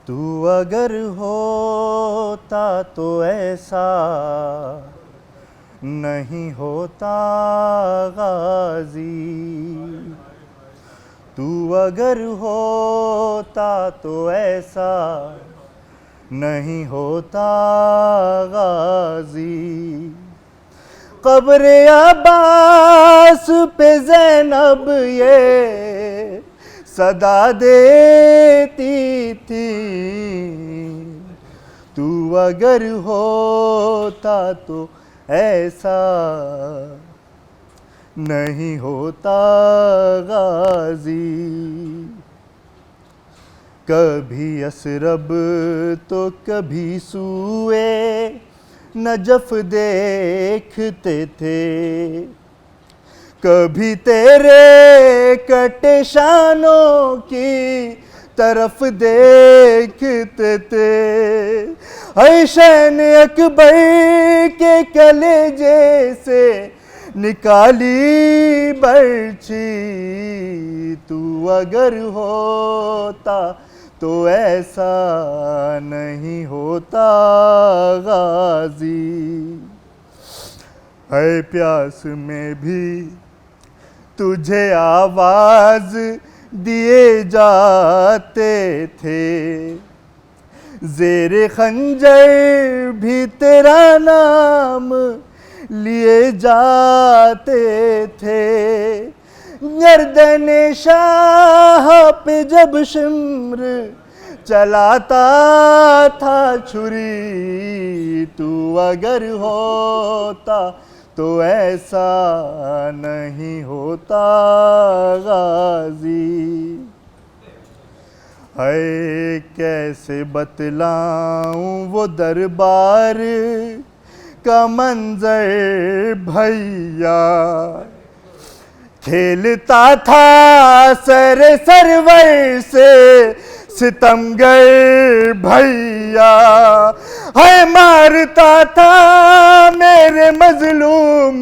तू अगर होता तो ऐसा नहीं होता गाजी। तू अगर होता तो ऐसा नहीं होता गाजी। कब्र अब्बास पे ज़ैनब ये सदा देती थी, तू अगर होता तो ऐसा नहीं होता गाजी। कभी असरब तो कभी सूए नजफ देखते थे, कभी तेरे कटे शानों की तरफ देखते थे। हुसैन अकबर के कलेजे से निकाली बर्छी, तू अगर होता तो ऐसा नहीं होता गाजी। है प्यास में भी तुझे आवाज दिए जाते थे, जेरे खंजर भी तेरा नाम लिए जाते थे। गर्दन शाह पे जब शिम्र चलाता था छुरी, तू अगर होता तो ऐसा नहीं होता गाजी। है कैसे बतलाऊं वो दरबार का मंजर भैया, खेलता था सर सरवर से सितमगर भैया। है मारता था मेरे मजलूम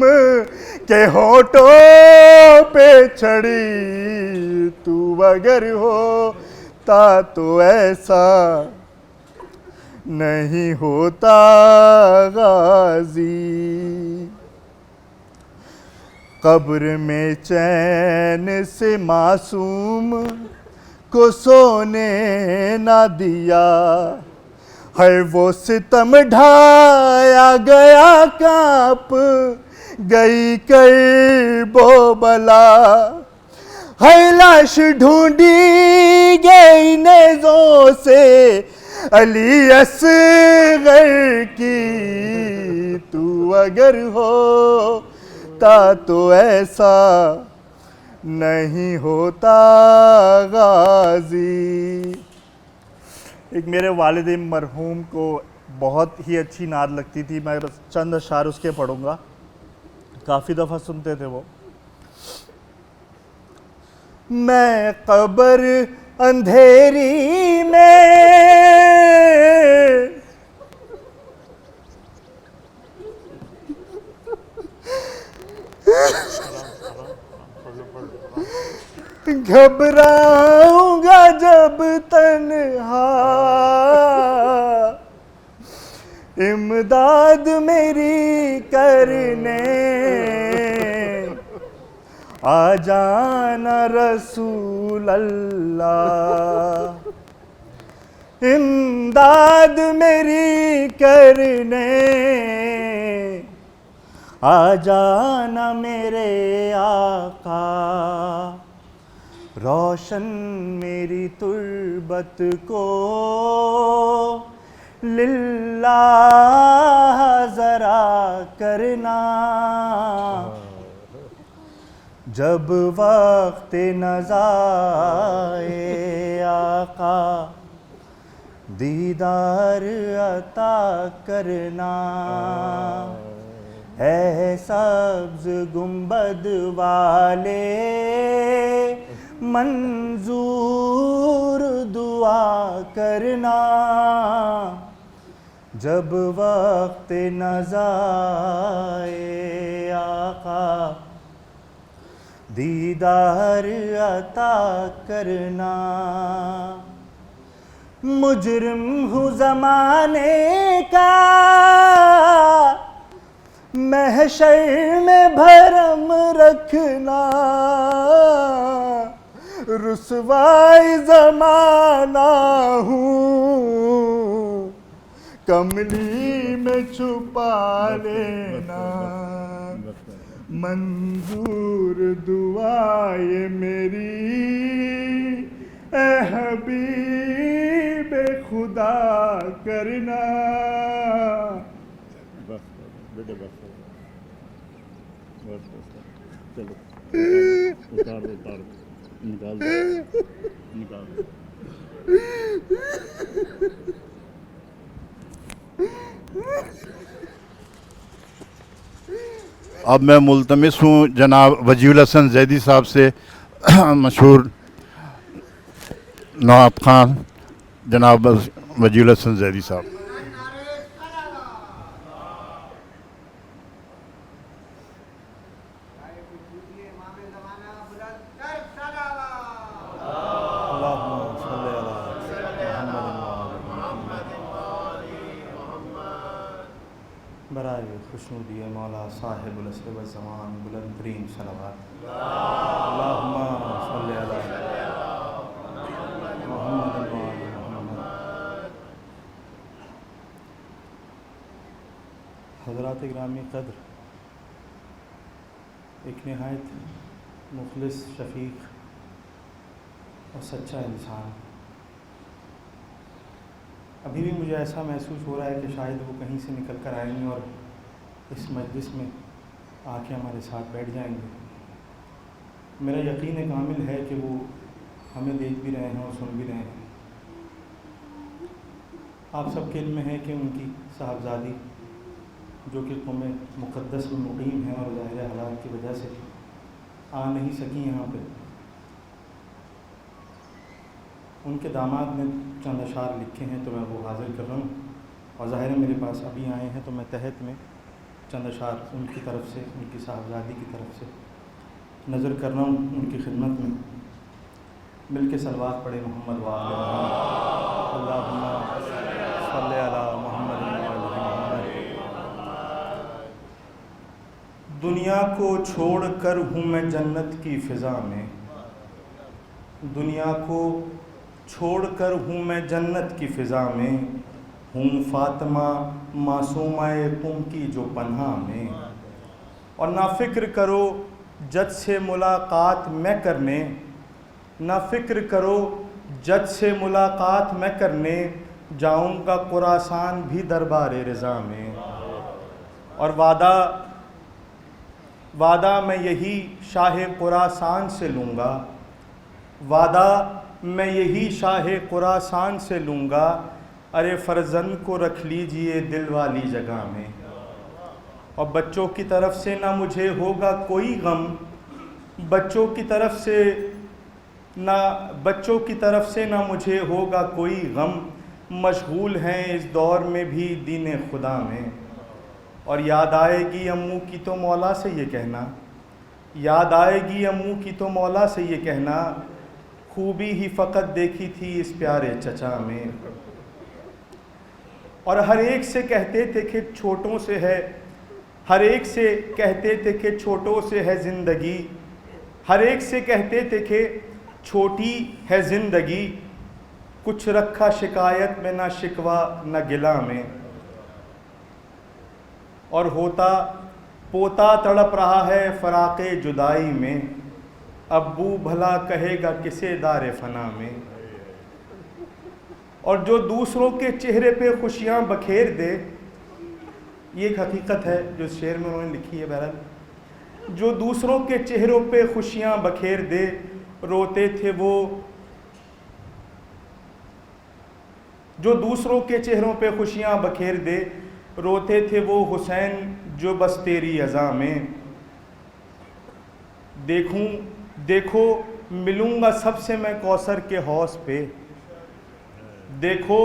के होठों पे छड़ी, तू अगर होता तो ऐसा नहीं होता गाजी। कब्र में चैन से मासूम को सोने ना दिया, है वो सितम ढाया गया कांप गई कर बो बला। है लाश ढूंढी गई नेज़ों से अली असगर की, तू अगर होता तो ऐसा नहीं होता गाजी। एक मेरे वालिद मरहूम को बहुत ही अच्छी नात लगती थी, मैं चंद अशार उसके पढ़ूंगा, काफ़ी दफ़ा सुनते थे वो। मैं कब्र अंधेरी में घबराऊंगा जब तन्हा, इमदाद मेरी करने आ जाना रसूल अल्लाह। इमदाद मेरी करने आ जाना मेरे आका, रोशन मेरी तुर्बत को लिल्लाह जरा करना। जब वक्त नज़ाए आका दीदार अता करना। है सब्ज गुंबद वाले मंजूर दुआ करना। जब वक्त नज़ाए आका दीदार अता करना। मुजरिम हूँ ज़माने का, महशर में भरम रखना, रुसवाई ज़माना हूँ, कमली में छुपा लेना, मंजूर दुआए मेरी ए हबीब खुदा करना। बस बेटे बस बस बस चलो उतार दो निकाल दो निकाल दो। अब मैं मुल्तमिस हूँ जनाब वजीउल हसन जैदी साहब से मशहूर नवाब खान जनाब वजीउल हसन जैदी साहब। बराए खुशनुदी मौला साहिबुल असर व ज़मान बुलंद तरीन सलावत अल्लाहुम्मा सल्ली अला मुहम्मद व आले मुहम्मद। हज़रात गिरामी क़द्र, एक नहायत मुखलिस शफ़ीक़ और सच्चा इंसान, अभी भी मुझे ऐसा महसूस हो रहा है कि शायद वो कहीं से निकल कर आएंगे और इस मजलिस में आके हमारे साथ बैठ जाएंगे। मेरा यकीन कामिल है कि वो हमें देख भी रहे हैं और सुन भी रहे हैं। आप सबके इल्म है कि उनकी साहबजादी जो कि क़ौम मुक़द्दस में मुक़ीम है और ज़ाहिर हालात की वजह से आ नहीं सकी यहाँ पे, उनके दामाद ने चंद अशार लिखे हैं तो मैं वो हाज़िर कर रहा हूँ। और ज़ाहिर है मेरे पास अभी आए हैं तो मैं तहत में चंद अशार उनकी तरफ से, उनकी साहबजादी की तरफ से नज़र कर रहा हूँ उनकी खिदमत में। मिल के सलवात पढ़े मोहम्मद व आले मोहम्मद, अल्लाहुम्मा सल्ली अला मोहम्मद व आले मोहम्मद। दुनिया को छोड़ कर हूँ मैं जन्नत की फ़िज़ा में, दुनिया को छोड़कर हूँ मैं जन्नत की फ़िज़ा में, हूँ फ़ातिमा मासूमाए कुम की जो पन्हा में। और ना फ़िक्र करो जज से मुलाकात मैं करने, ना फ़िक्र करो जज से मुलाकात मैं करने, जाऊँगा खुरासान भी दरबार रज़ा में। और वादा मैं यही शाह खुरासान से लूँगा, वादा मैं यही शाह खुरासान से लूँगा, अरे फ़र्ज़ंद को रख लीजिए दिल वाली जगह में। और बच्चों की तरफ से ना मुझे होगा कोई गम, बच्चों की तरफ से ना मुझे होगा कोई गम, मशगूल हैं इस दौर में भी दीन खुदा में। और याद आएगी अम्मू की तो मौला से ये कहना, याद आएगी अम्मू की तो मौला से ये कहना, खूबी ही फ़कत देखी थी इस प्यारे चचा में। और हर एक से कहते थे कि छोटों से है, हर एक से कहते थे कि छोटों से है ज़िंदगी, हर एक से कहते थे कि छोटी है ज़िंदगी, कुछ रखा शिकायत में ना शिकवा ना गिला में। और होता पोता तड़प रहा है फ़राक़े जुदाई में, अब्बू भला कहेगा किसे दारे फना में। और जो दूसरों के चेहरे पे खुशियाँ बखेर दे, ये एक हकीकत है जो शेर में उन्होंने लिखी है। बहरहाल जो दूसरों के चेहरों पे खुशियाँ बखेर दे, रोते थे वो, जो दूसरों के चेहरों पे खुशियाँ बखेर दे, रोते थे वो हुसैन जो बस तेरी अज़ा में। देखो मिलूँगा सबसे मैं कौसर के हौस पे, देखो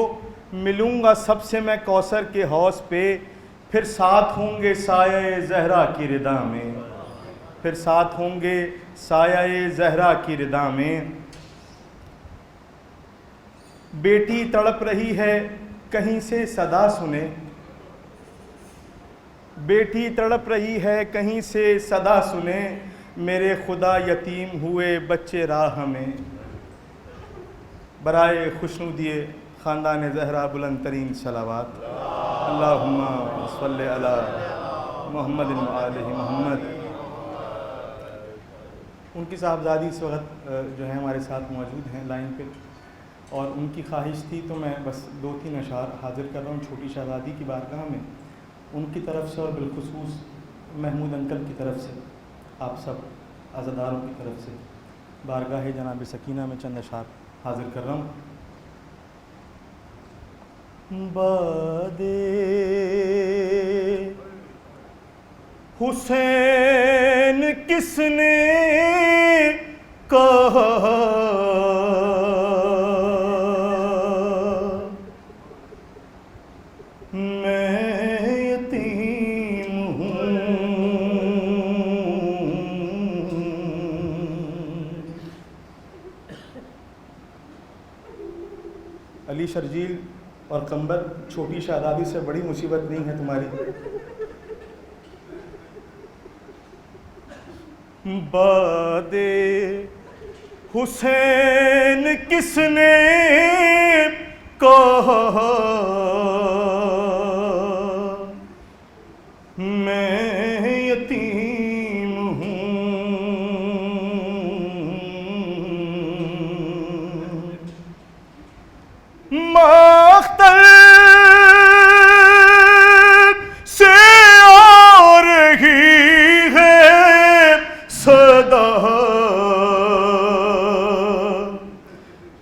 मिलूँगा सबसे मैं कौसर के हौस पे, फिर साथ होंगे साया ज़हरा की रिदा में, फिर साथ होंगे साया ज़हरा की रिदा में। बेटी तड़प रही है कहीं से सदा सुने, बेटी तड़प रही है कहीं से सदा सुने, मेरे खुदा यतीम हुए बच्चे राह में। बराए खुशनुदिए ख़ानदान ज़हरा बुलंद तरीन सलावात, अल्लाहुम्मा सल्लि अला मुहम्मद व आले मोहम्मद। उनकी साहबजादी इस वक्त जो है हमारे साथ मौजूद हैं लाइन पे, और उनकी ख्वाहिश थी तो मैं बस 2-3 अशार हाज़िर कर रहा हूँ छोटी शहज़ादी की बारगाह में, उनकी तरफ से और बिलखुसूस महमूद अंकल की तरफ से, आप सब अज़ादारों की तरफ से बारगाह जनाब सकीना में चंद अशार हाज़िर कर रहा हूँ। बादे हुसैन किसने कहा, मैं यतीम हूँ। अली शर्जील और कंबर, छोटी शहज़ादी से बड़ी मुसीबत नहीं है तुम्हारी। बादे हुसैन किसने कहा, मैं यतीम हूँ। मख्तल से आ रही है सदा,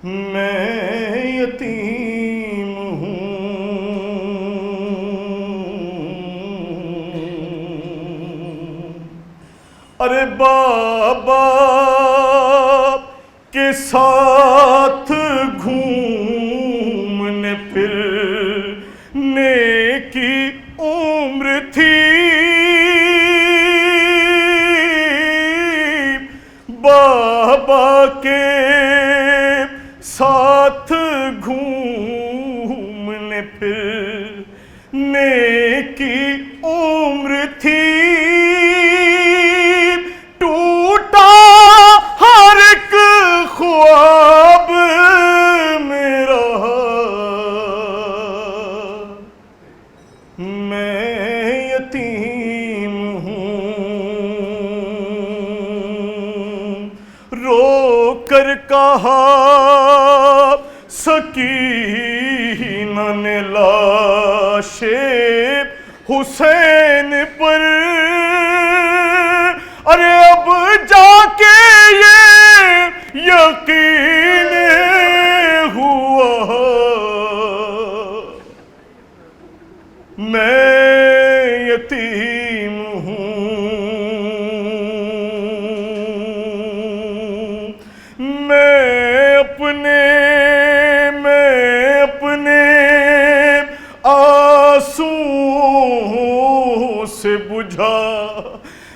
मैं यतीम हूँ। अरे बाबा के साथ घूमने फिरने की उम्र थी, बाबा के साथ घूमने फिरने की उम्र थी। टूटा हर एक ख्वाब मेरा, मैं यतीम हूँ। रो कर कहा सकीना ने लाशे हुसैन पर, अरे अब जाके ये यकीन हुआ, मैं यतीम हूँ। मैं अपने आंसुओं से बुझा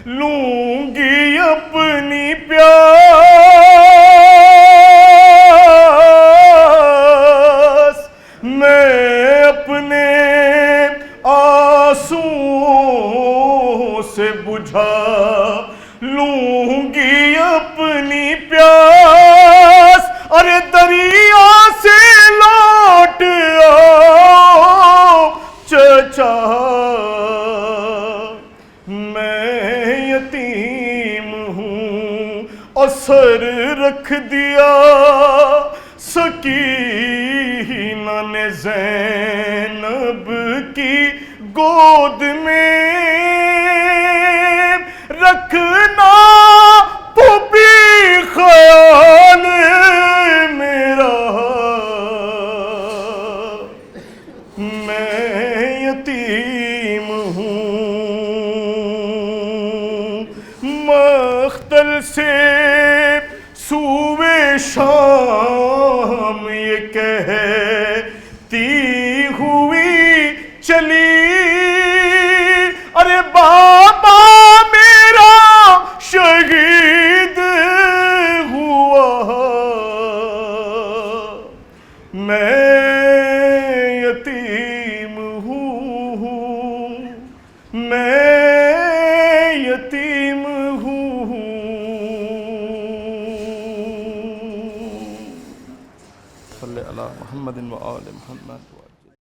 लूंगी अपनी प्यास, मैं अपने आंसुओं से बुझा लूंगी अपनी प्यास। अरे दरिया से लौट आओ चचा, मैं यतीम हूँ। और सर रख दिया सकीना ने ज़ैनब की गोद में, रखना पुपी ख्याल मेरा, मैं यतीम हूँ। मख्तल से सूवे शाम ये कहती हुई चली, यतीम हूँ, मैं यतीम हूँ। सल्ले अला मुहम्मद व आले मुहम्मद।